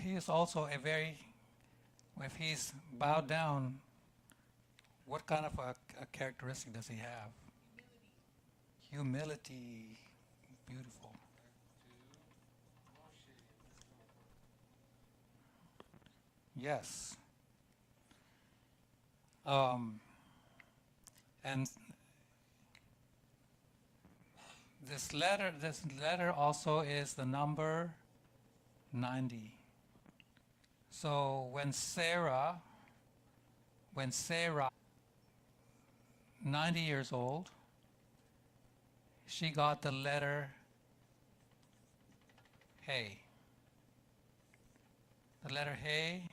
he is also a very, if he's bowed down, what kind of a characteristic does he have? Humility. Beautiful. Yes. Um, and this letter also is the number 90. So when Sarah, 90 years old, she got the letter Hey. The letter Hey.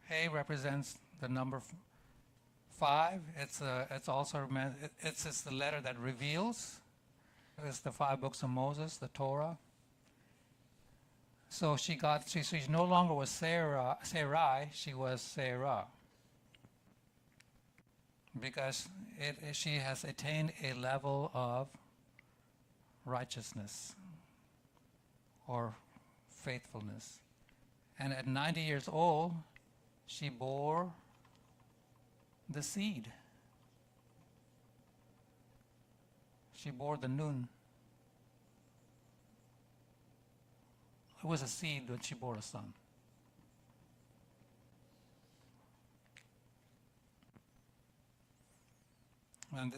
Hey represents the number 5. It's also it's just the letter that reveals. It's the 5 books of Moses, the Torah. So she no longer was Sarai, she was Sarah, because she has attained a level of righteousness or faithfulness. And at 90 years old, she bore the seed. She bore the Nun. It was a seed when she bore a son. And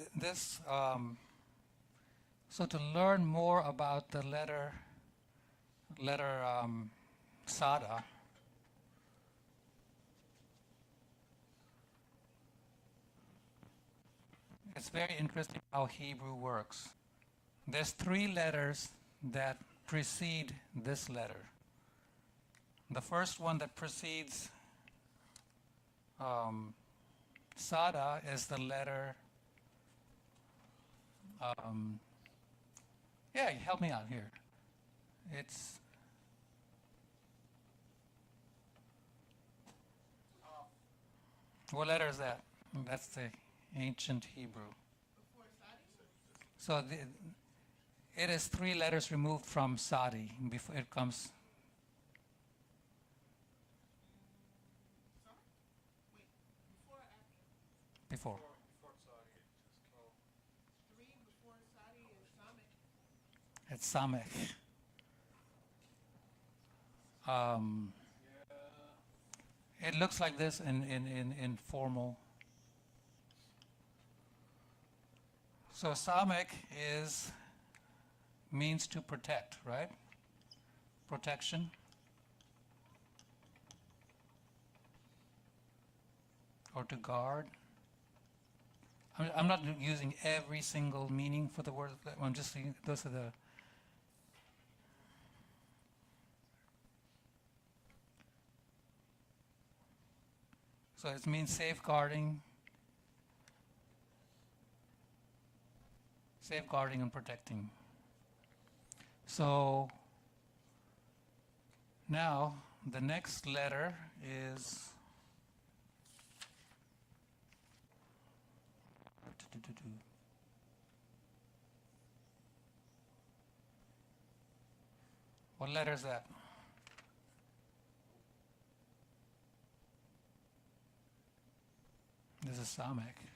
so to learn more about the letter Sada, it's very interesting how Hebrew works. There's 3 letters that precede this letter. The first one that precedes Sada is the letter. Yeah, help me out here. It's what letter is that? That's the ancient Hebrew. So it is 3 letters removed from Sadi before it comes. Before. It's Samech. It looks like this in formal. So Samech means to protect, right? Protection. Or to guard. I'm not using every single meaning for the word. I'm just saying those are the. So it means safeguarding and protecting. So now the next letter is what letter is that? This is Samech.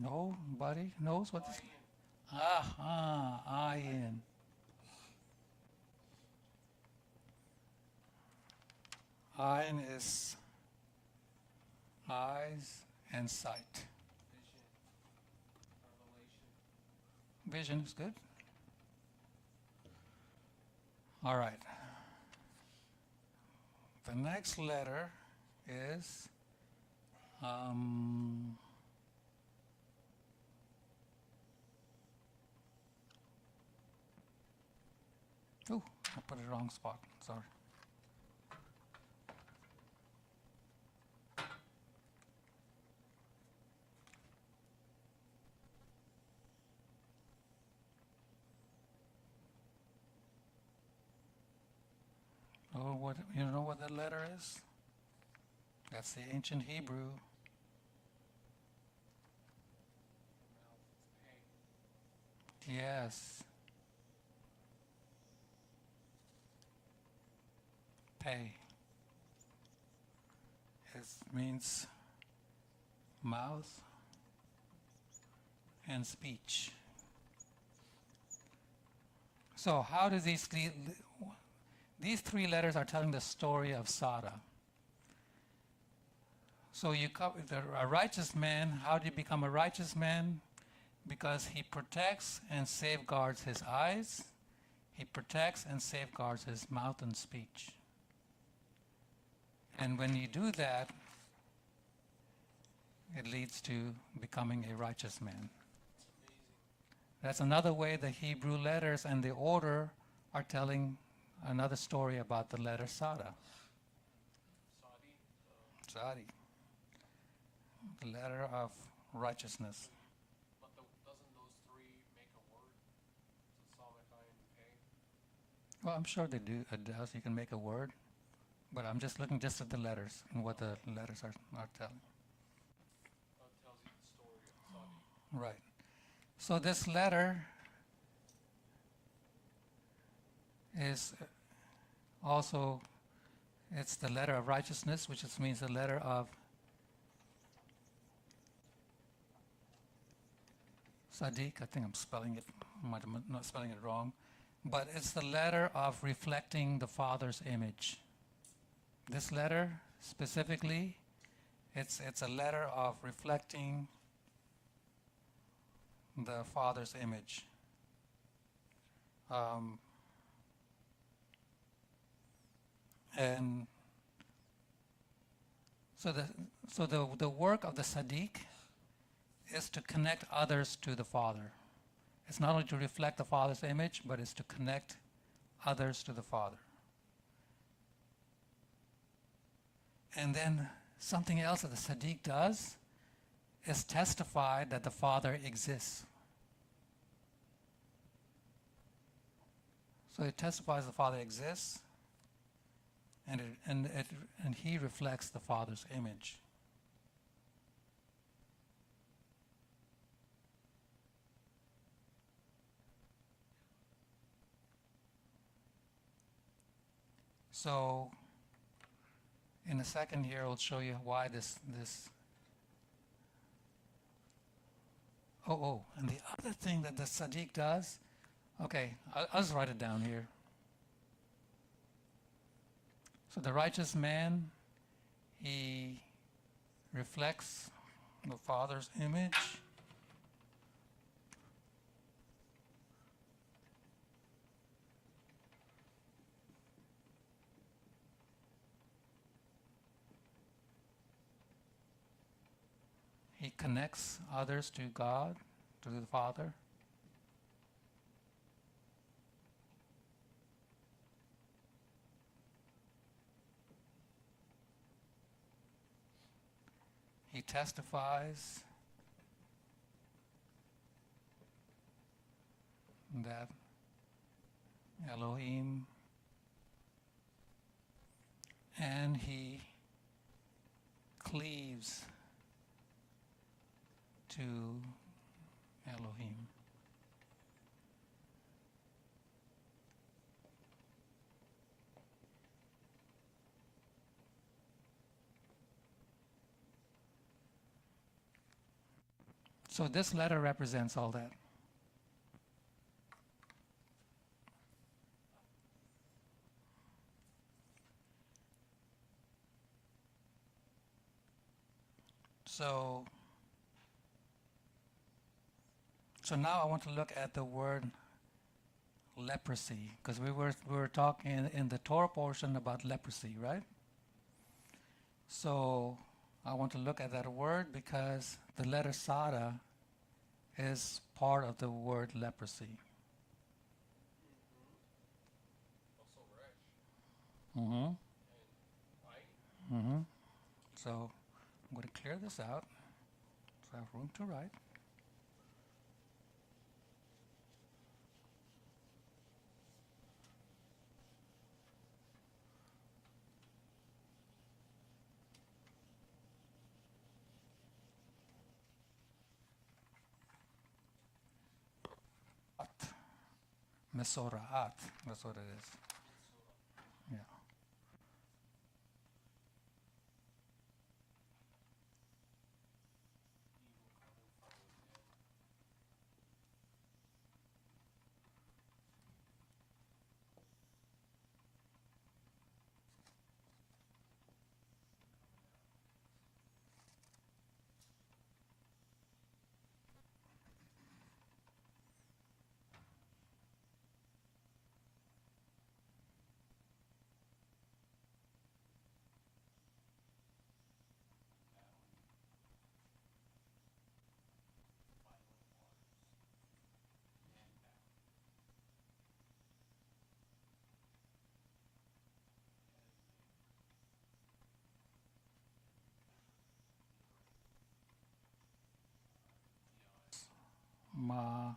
Nobody knows what this is? Ayin. Ayin is eyes and sight. Vision is good. All right. The next letter is oh, I put it in the wrong spot. Sorry. what that letter is? That's the ancient Hebrew. Yes. Pei. It means mouth and speech. So how do these three letters are telling the story of Sada. So a righteous man, how do you become a righteous man? Because he protects and safeguards his eyes, he protects and safeguards his mouth and speech. And when you do that, it leads to becoming a righteous man. That's another way the Hebrew letters and the order are telling another story about the letter Sada. Sadi. The letter of righteousness. But doesn't those three make a word? So Samachai and Pei? Well, I'm sure they do. It does. You can make a word. But I'm just looking just at the letters and what the letters are telling. It tells you the story of Sadi. Right. So this letter is also, it's the letter of righteousness, which just means the letter of Sadiq. I think I'm spelling it, might have not spelling it wrong, but it's the letter of reflecting the Father's image. This letter specifically, it's a letter of reflecting the Father's image. And so the work of the Sadiq is to connect others to the Father. It's not only to reflect the Father's image, but it's to connect others to the Father. And then something else that the Sadiq does is testify that the Father exists. So it testifies the Father exists, and he reflects the Father's image. So in a second here, I'll show you why this. And the other thing that the Sadiq does, okay, I'll just write it down here. So the righteous man, he reflects the Father's image. He connects others to God, to the Father. He testifies that Elohim, and he cleaves to Elohim. So this letter represents all that. So now I want to look at the word leprosy, because we were talking in the Torah portion about leprosy, right? So I want to look at that word because the letter Sada is part of the word leprosy. Also Resh. Mm-hmm. And Ayin. Mm-hmm. So I'm going to clear this out so I have room to write. Mesoraat. That's what it is. Yeah. Ma.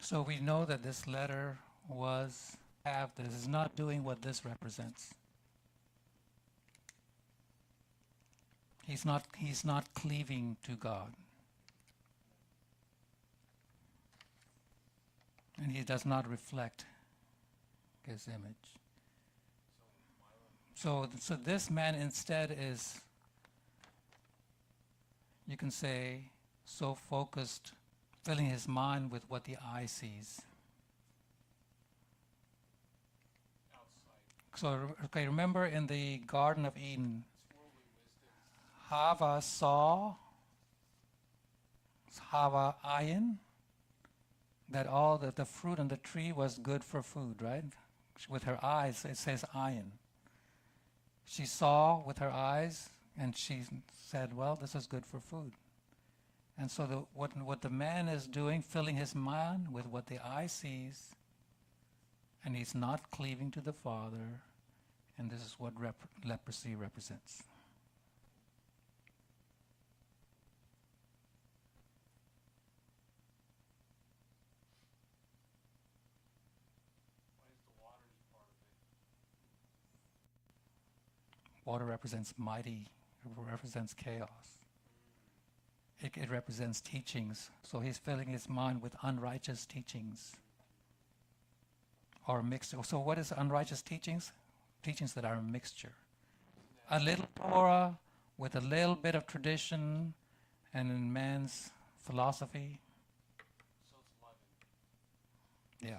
So we know that this letter was have this is not doing what this represents. He's not cleaving to God. And he does not reflect his image. So this man instead is, you can say, so focused, filling his mind with what the eye sees. So, okay, remember in the Garden of Eden, Hava saw, Hava ayin, that all the fruit on the tree was good for food, right? With her eyes, it says ayin. She saw with her eyes, and she said, well, this is good for food. And so what the man is doing, filling his mind with what the eye sees, and he's not cleaving to the Father, and this is what leprosy represents. Why is the water part of it? Water represents mighty, it represents chaos. It represents teachings. So he's filling his mind with unrighteous teachings. Or mixed. So what is unrighteous teachings? Teachings that are a mixture. A little Torah with a little bit of tradition and in man's philosophy. So it's leaven. Yeah.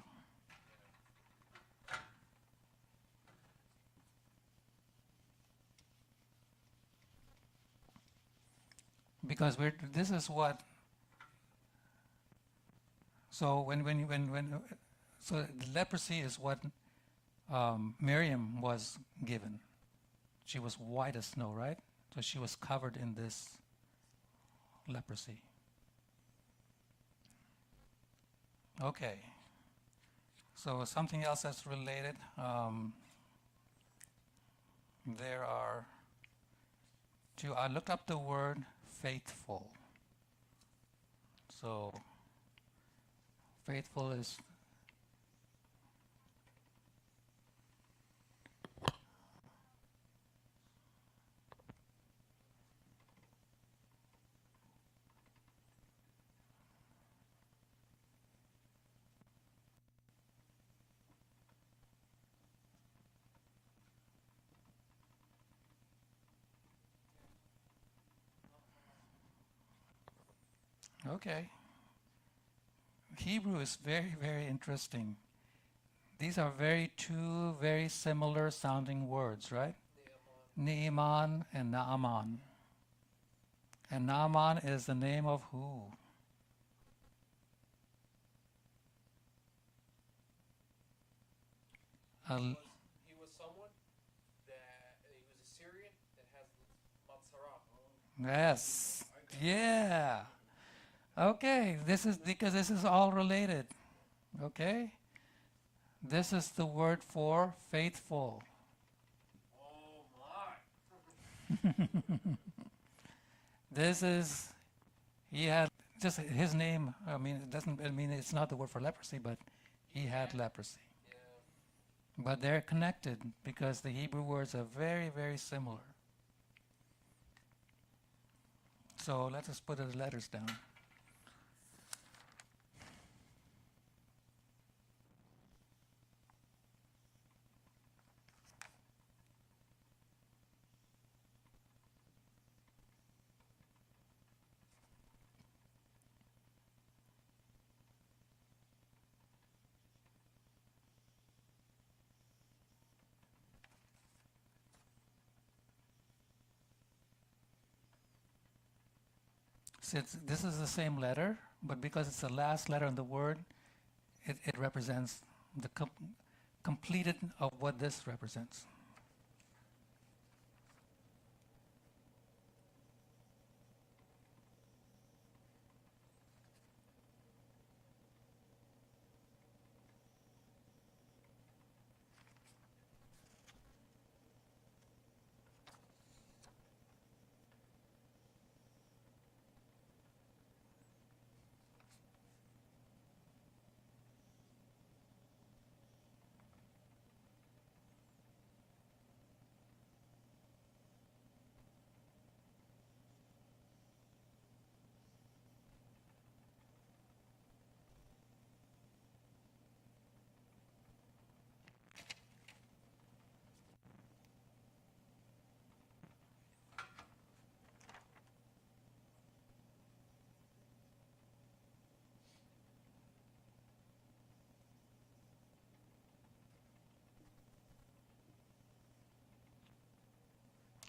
Because this is what. So so the leprosy is what Miriam was given. She was white as snow, right? So she was covered in this leprosy. Okay. So something else that's related. There are two. I looked up the word faithful. So faithful is okay. Hebrew is very, very interesting. These are two very similar sounding words, right? Ne'eman and Naaman. And Naaman is the name of who? He was someone that he was a Syrian that has Matzarah. Yes. Yeah. Okay, this is because this is all related. Okay? This is the word for faithful. Oh my! This is, he had just his name, I mean, it doesn't, I mean, it's not the word for leprosy, but he had leprosy. Yeah. But they're connected because the Hebrew words are very, very similar. So let us put the letters down. Since this is the same letter, but because it's the last letter in the word, it represents the completed of what this represents.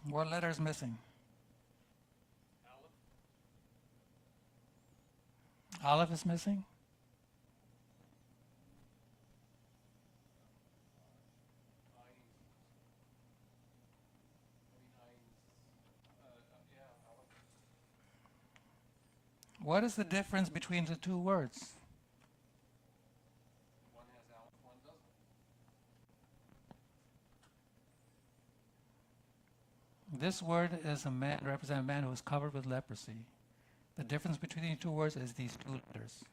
What letter is missing? Aleph. Aleph is missing? Yeah, Aleph. What is the difference between the two words? One has Aleph, one doesn't. This word is a man, represents a man who is covered with leprosy. The difference between the two words is these two letters.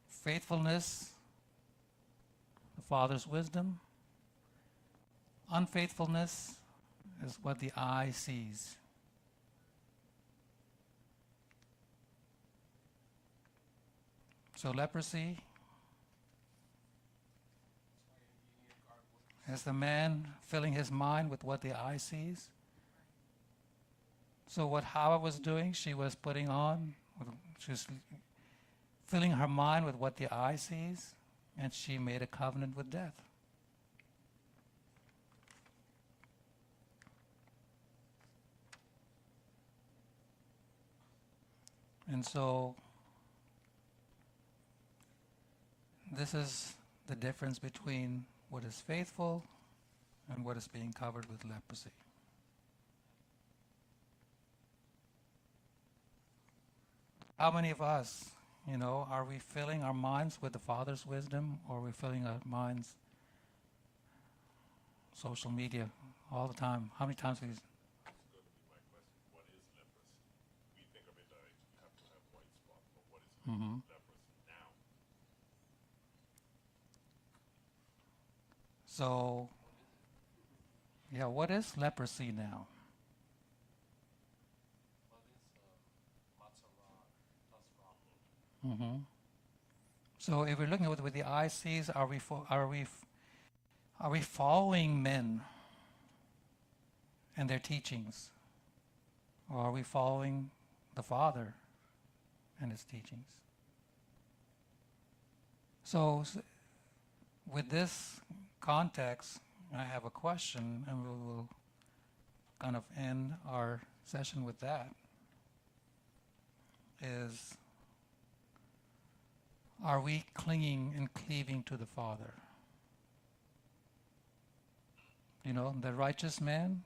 Faithfulness, the Father's wisdom. Unfaithfulness is what the eye sees. So leprosy You need to guard what is the man filling his mind with what the eye sees. So what Hawa was doing, she was putting on, she was filling her mind with what the eye sees, and she made a covenant with death. And so this is the difference between what is faithful and what is being covered with leprosy. How many of us, are we filling our minds with the Father's wisdom, or are we filling our minds social media all the time? How many times we That's going to be my question. What is leprosy? We think of it as you have to have white spot, but what is leprosy now? So, yeah, what is leprosy now? What is Matzah Ra, Tasra? So, if we're looking at what the eye sees, are we following men and their teachings, or are we following the Father and His teachings? So, with this context, I have a question, and we will kind of end our session with that. Are we clinging and cleaving to the Father? The righteous man,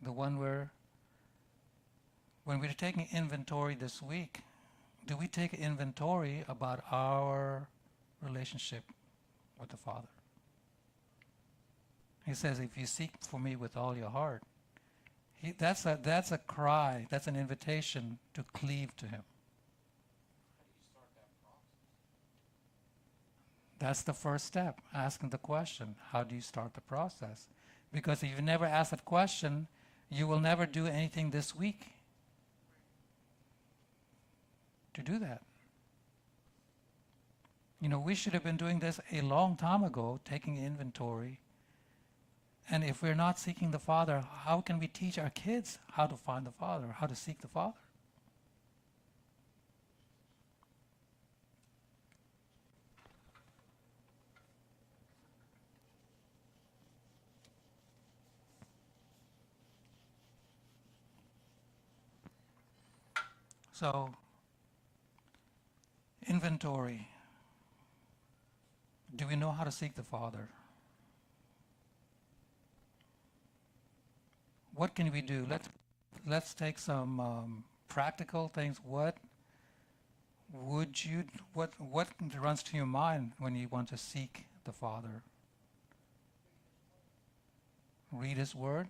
the one when we're taking inventory this week, do we take inventory about our relationship with the Father? He says, if you seek for me with all your heart, that's a cry, that's an invitation to cleave to Him. That's the first step, asking the question. How do you start the process? Because if you never ask that question, you will never do anything this week to do that. You know, we should have been doing this a long time ago, taking inventory. And if we're not seeking the Father, how can we teach our kids how to find the Father, how to seek the Father? So, inventory. Do we know how to seek the Father? What can we do? Let's take some practical things. What runs to your mind when you want to seek the Father? Read His Word.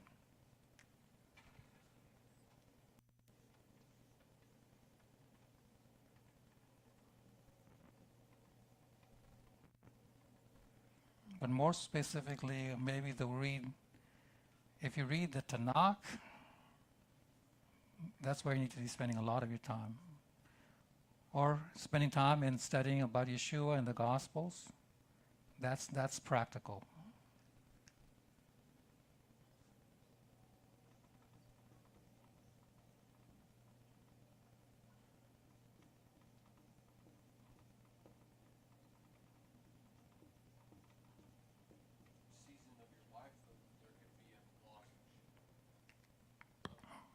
But more specifically, maybe if you read the Tanakh, that's where you need to be spending a lot of your time. Or spending time in studying about Yeshua and the Gospels. That's practical. Season of your life, there could be a blockage of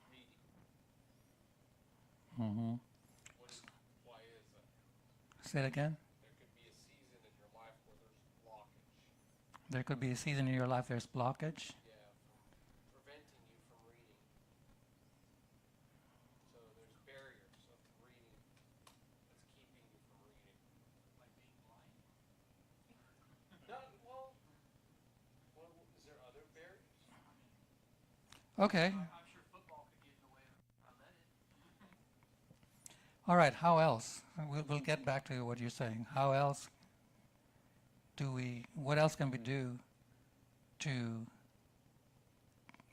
reading. Mm-hmm. Why is that? Say it again. There could be a season in your life where there's blockage. There could be a season in your life there's blockage. Yeah, from preventing you from reading. So there's barriers of reading that's keeping you from reading. Like being blind? Not, well, is there other barriers? Okay. I'm sure football could get in the way of that. All right, how else? We'll get back to what you're saying. How else what else can we do to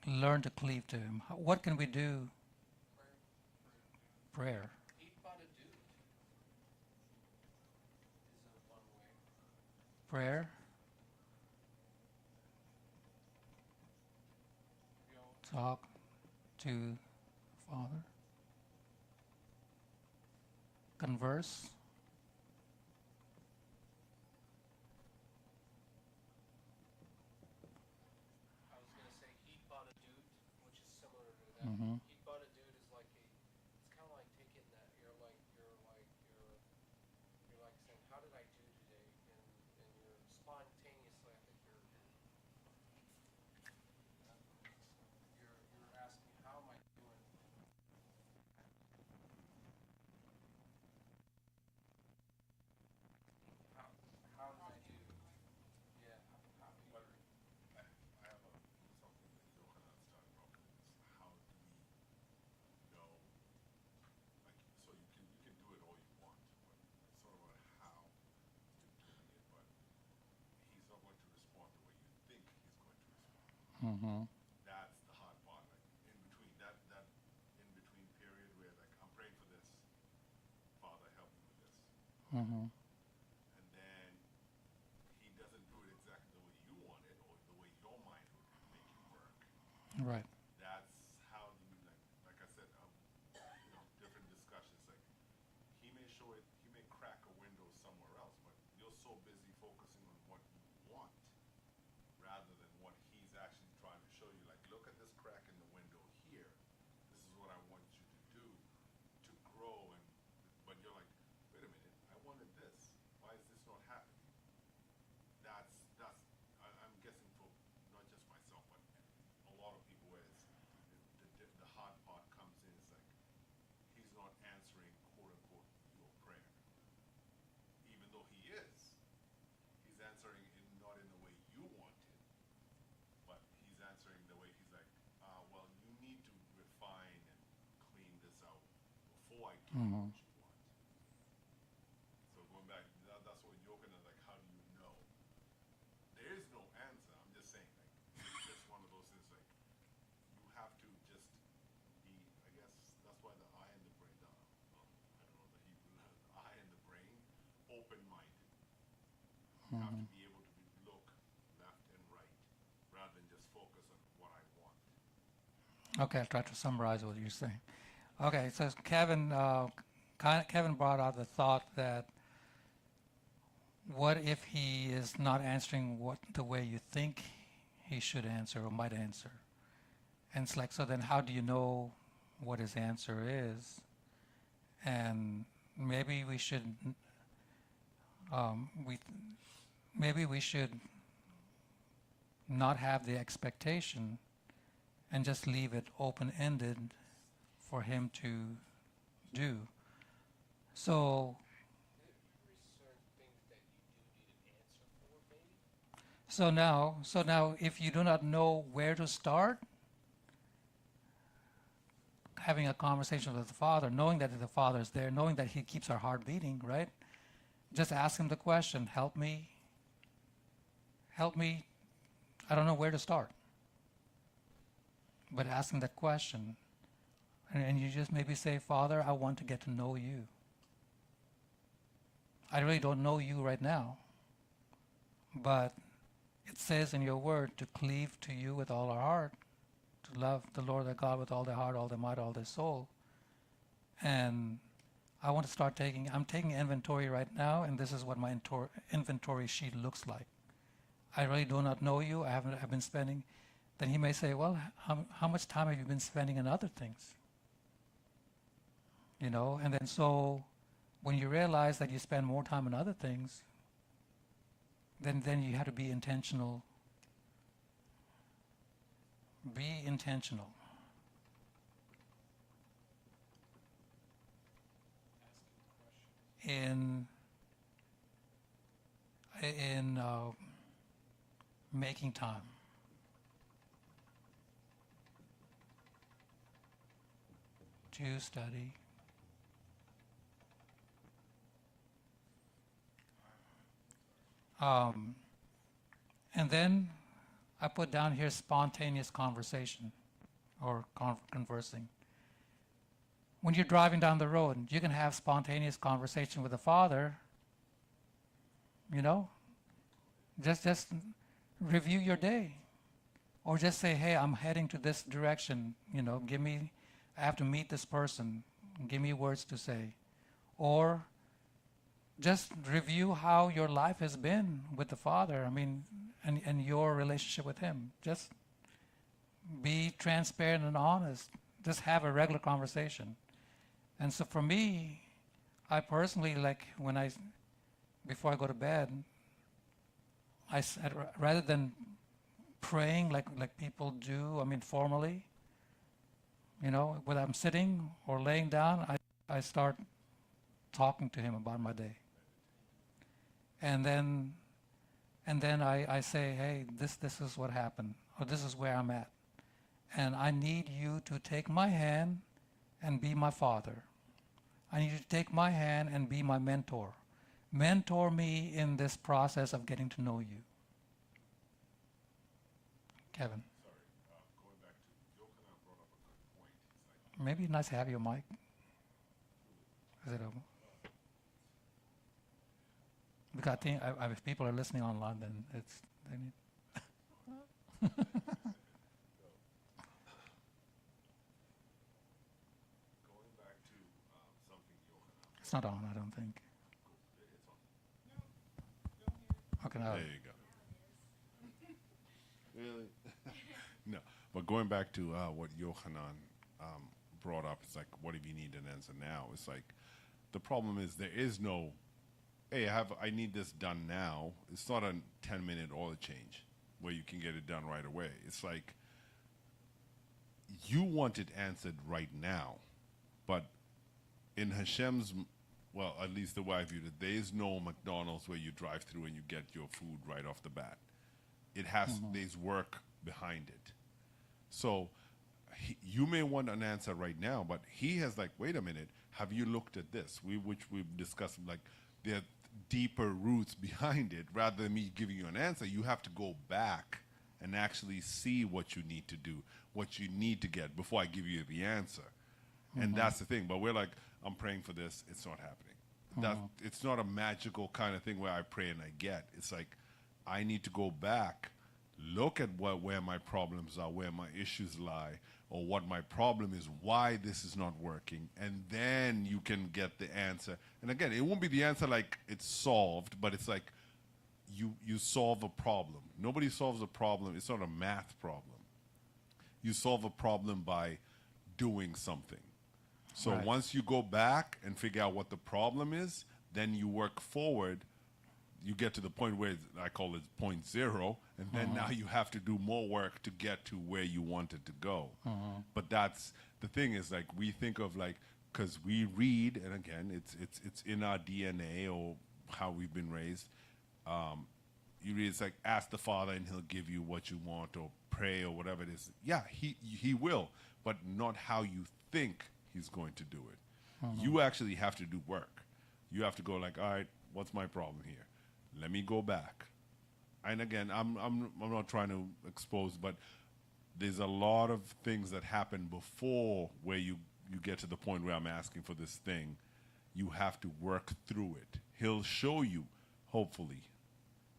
learn to cleave to Him? What can we do? Prayer. Eat by the dude is a one way. Prayer. You know, Talk to the Father. Converse. I was gonna say heat bought a dude, which is similar to that. Mhm. Heat bought a dude is like it's kind of like taking that. You're like saying, how did I do today? And you're spontaneously, I think you're asking, how am I doing? How did I do? Yeah. But I have something that Yohanan's talking about is how do we know, like, so you can do it all you want, but it's sort of about how you're doing it, but he's not going to respond the way you think he's going to respond. Mm-hmm. That's the hard part, like in between that in between period where like I'm praying for this, Father help me with this. Mm-hmm. And then he doesn't do it exactly the way you want it or the way your mind would make it work. Right. That's how do you like I said, different discussions. Like he may crack a window somewhere else, but you're so busy focusing on what you want rather than what he's actually trying to show you. Like, look at this crack in the window here. This is what I want you to do to grow. But you're like, wait a minute, I wanted this. Why is this not happening? I'm guessing for not just myself, but a lot of people where it's the hard part comes in. It's like he's not answering quote unquote your prayer, even though he is. He's answering it not in the way you want it, but he's answering the way he's like, well, you need to refine and clean this out before I give you what you want. So going back, that's what Yochanan, like, how do you know? You have to be able to look left and right rather than just focus on what I want. Okay, I'll try to summarize what you're saying. Okay, so Kevin brought out the thought that what if he is not answering what the way you think he should answer or might answer? And it's like, so then how do you know what his answer is? And maybe we should, um, we, maybe we should not have the expectation and just leave it open-ended for him to do. So, There are certain things that you do need an answer for, maybe? so now, if you do not know where to start, having a conversation with the Father, knowing that the Father is there, knowing that He keeps our heart beating, right? Just ask Him the question, help me, I don't know where to start. But ask Him that question, and you just maybe say, Father, I want to get to know you. I really don't know you right now, but it says in your word to cleave to you with all our heart, to love the Lord their God with all their heart, all their might, all their soul. And I want to start I'm taking inventory right now, and this is what my inventory sheet looks like. I really do not know you. I've been spending. Then he may say, well, how much time have you been spending on other things? You know, and then so when you realize that you spend more time on other things, then you have to be intentional. Be intentional. In making time. To study. And then I put down here spontaneous conversation or conversing. When you're driving down the road, you can have spontaneous conversation with the Father, you know? Just review your day. Or just say, hey, I'm heading to this direction, you know, I have to meet this person, give me words to say. Or just review how your life has been with the Father, I mean, and your relationship with Him. Just be transparent and honest. Just have a regular conversation. And so for me, I personally, like before I go to bed, rather than praying like people do, I mean formally, you know, whether I'm sitting or laying down, I start talking to Him about my day. And then I say, hey, this is what happened, or this is where I'm at. And I need you to take my hand and be my father. I need you to take my hand and be my mentor. Mentor me in this process of getting to know you. Kevin. Sorry, going back to Yochanan brought up a good point. It's like, Maybe nice to have your mic. Is it over? Because I think if people are listening online, then they need. going back to something Yochanan. It's not on, I don't think. It's on. Okay, now. There you go. Really? No. But going back to what Yochanan brought up, it's like, what if you need an answer now? It's like, the problem is there is no, hey, I need this done now. It's not a 10-minute oil change where you can get it done right away. It's like, you want it answered right now. But in Hashem's, well, at least the way I viewed it, there is no McDonald's where you drive through and you get your food right off the bat. It has, there's work behind it. So you may want an answer right now, but he has like, wait a minute, have you looked at this? Which we've discussed, like there are deeper roots behind it. Rather than me giving you an answer, you have to go back and actually see what you need to do, what you need to get before I give you the answer. And that's the thing. But we're like, I'm praying for this, it's not happening. That it's not a magical kind of thing where I pray and I get. It's like I need to go back, look at where my problems are, where my issues lie, or what my problem is, why this is not working, and then you can get the answer. And again, it won't be the answer like it's solved, but it's like you solve a problem. Nobody solves a problem. It's not a math problem. You solve a problem by doing something. So Right. once you go back and figure out what the problem is, then you work forward. You get to the point where I call it point zero, and then now you have to do more work to get to where you wanted to go. But that's the thing is like we think of like because we read, and again, it's in our DNA or how we've been raised. You read it's like ask the Father and He'll give you what you want, or pray or whatever it is. Yeah, He will, but not how you think He's going to do it. You actually have to do work. You have to go like, all right, what's my problem here? Let me go back. And again, I'm not trying to expose, but there's a lot of things that happen before where you get to the point where I'm asking for this thing. You have to work through it. He'll show you, hopefully,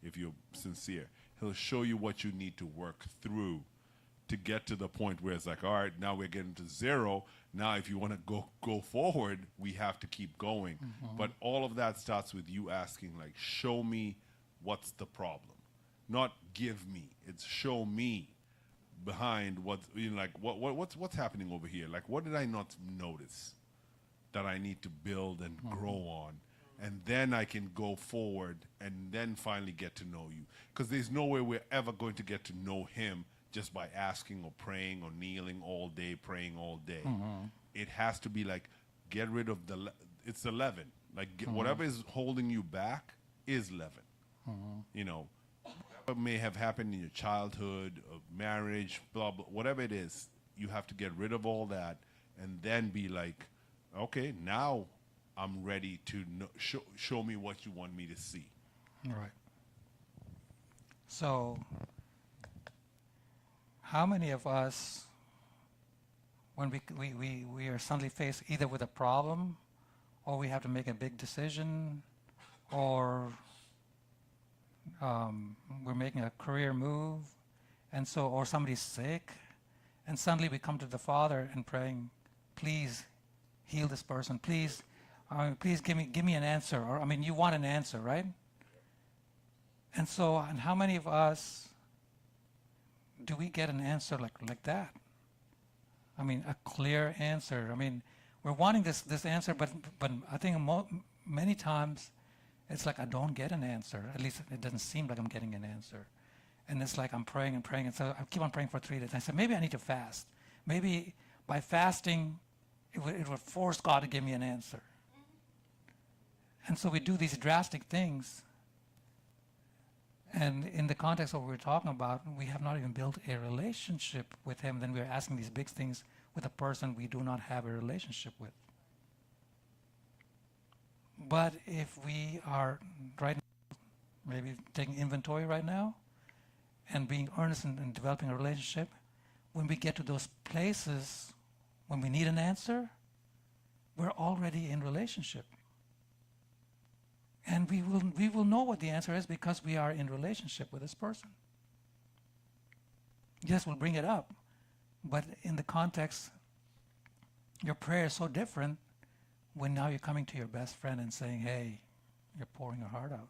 if you're sincere, He'll show you what you need to work through to get to the point where it's like, all right, now we're getting to zero. Now, if you want to go forward, we have to keep going. But all of that starts with you asking, like, show me what's the problem, not give me. It's show me behind what's like what's happening over here. Like, what did I not notice that I need to build and grow on? And then I can go forward and then finally get to know you. Because there's no way we're ever going to get to know Him just by asking or praying or kneeling all day, praying all day. It has to be like, get rid of it's 11. Like, whatever is holding you back is 11. You know, what may have happened in your childhood, marriage, blah, blah, whatever it is, you have to get rid of all that and then be like, okay, now I'm ready to show me what you want me to see. Right. So, how many of us, when we are suddenly faced either with a problem, or we have to make a big decision, or we're making a career move, and so, or somebody's sick, and suddenly we come to the Father and praying, please heal this person, please give me an answer, or I mean, you want an answer, right? And so, and how many of us do we get an answer like that? I mean, a clear answer. I mean, we're wanting this answer, but I think many times it's like I don't get an answer. At least it doesn't seem like I'm getting an answer. And it's like I'm praying and praying, and so I keep on praying for 3 days. I said, maybe I need to fast. Maybe by fasting, it would force God to give me an answer. And so we do these drastic things. And in the context of what we're talking about, we have not even built a relationship with Him. Then we're asking these big things with a person we do not have a relationship with. But if we are right now, maybe taking inventory right now, and being earnest in developing a relationship, when we get to those places, when we need an answer, we're already in relationship. And we will know what the answer is because we are in relationship with this person. Yes, we'll bring it up, but in the context, your prayer is so different when now you're coming to your best friend and saying, hey, you're pouring your heart out.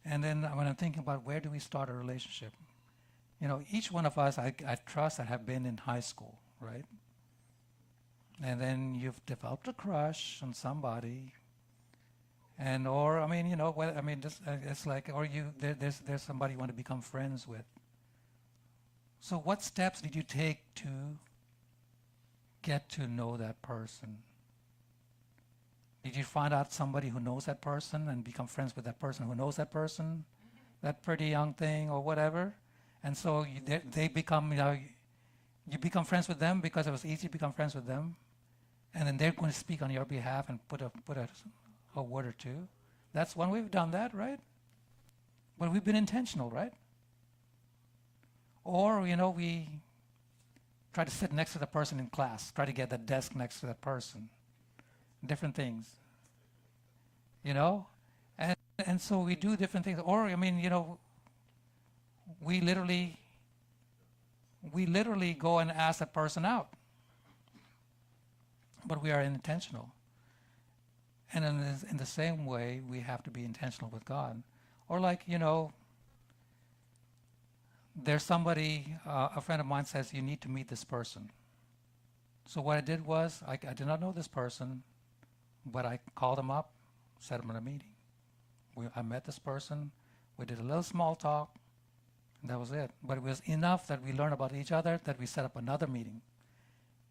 And then when I'm thinking about where do we start a relationship, you know, each one of us, I trust that have been in high school, right? And then you've developed a crush on somebody. And or I mean, you know, it's like, or there's somebody you want to become friends with. So what steps did you take to get to know that person? Did you find out somebody who knows that person and become friends with that person who knows that person, that pretty young thing or whatever? And so they become, you know, you become friends with them because it was easy to become friends with them, and then they're going to speak on your behalf and put a word or two. That's one way we've done that, right? But we've been intentional, right? Or, you know, we try to sit next to the person in class, try to get the desk next to that person. Different things. you know, and so we do different things. Or I mean, you know, we literally go and ask that person out, but we are intentional. And in the same way, we have to be intentional with God. Or like, you know, there's somebody, a friend of mine says, you need to meet this person. So what I did was, I did not know this person, but I called him up, set him in a meeting. I met this person, we did a little small talk, and that was it. But it was enough that we learned about each other that we set up another meeting.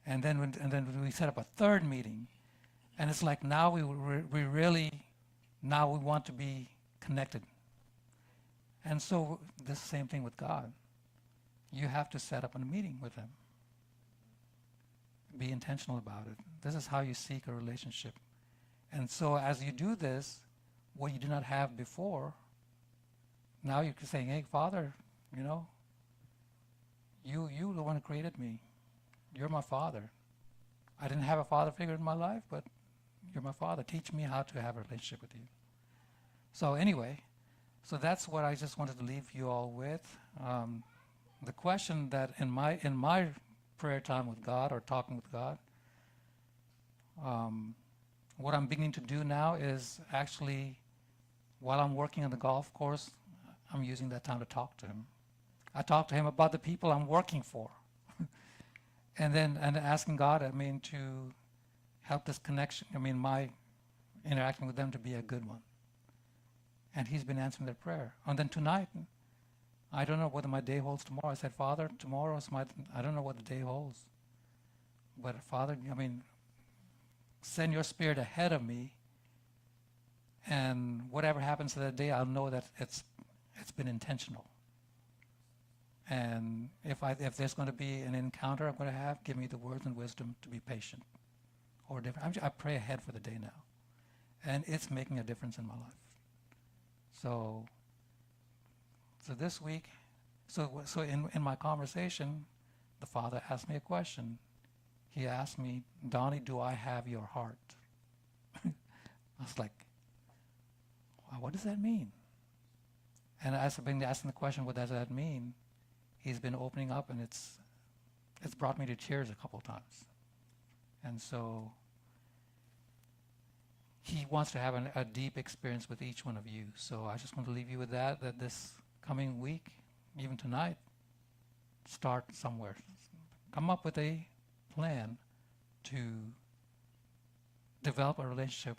And then we set up a third meeting. And it's like now we really, now we want to be connected. And so the same thing with God. You have to set up a meeting with him. Be intentional about it. This is how you seek a relationship. And so as you do this, what you did not have before, now you're saying, hey, Father, you know, you the one who created me. You're my Father. I didn't have a father figure in my life, but you're my Father. Teach me how to have a relationship with you. So anyway, so that's what I just wanted to leave you all with. The question that in my prayer time with God or talking with God, what I'm beginning to do now is actually, while I'm working on the golf course, I'm using that time to talk to him. I talk to him about the people I'm working for. And asking God, I mean, to help this connection, I mean, my interacting with them to be a good one. And he's been answering their prayer. And then tonight, I don't know whether my day holds tomorrow. I said, Father, tomorrow is I don't know what the day holds. But Father, I mean, send your Spirit ahead of me, and whatever happens to that day, I'll know that it's been intentional. And if there's going to be an encounter I'm going to have, give me the words and wisdom to be patient or different. I pray ahead for the day now, and it's making a difference in my life. So this week, so in my conversation, the Father asked me a question. He asked me, Donnie, do I have your heart? I was like, what does that mean? And as I've been asking the question, what does that mean? He's been opening up, and it's brought me to tears a couple times. And so he wants to have a deep experience with each one of you. So I just want to leave you with that this coming week, even tonight, start somewhere. Come up with a plan to develop a relationship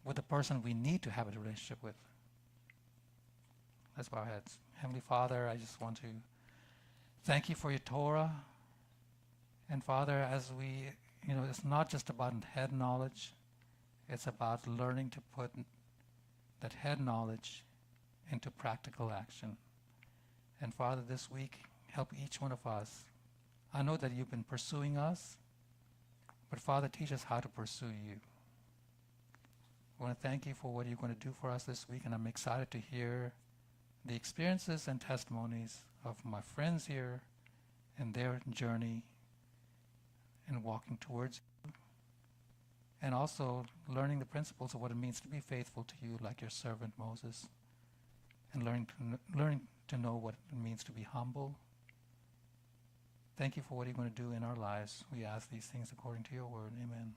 with the person we need to have a relationship with. Let's bow our heads. Heavenly Father, I just want to thank you for your Torah. And Father, as we, you know, it's not just about head knowledge, it's about learning to put that head knowledge into practical action. And Father, this week, help each one of us. I know that you've been pursuing us, but Father, teach us how to pursue you. I want to thank you for what you're going to do for us this week, and I'm excited to hear the experiences and testimonies of my friends here and their journey in walking towards you, and also learning the principles of what it means to be faithful to you like your servant Moses, and learning to know what it means to be humble. Thank you for what you're going to do in our lives. We ask these things according to your word. Amen.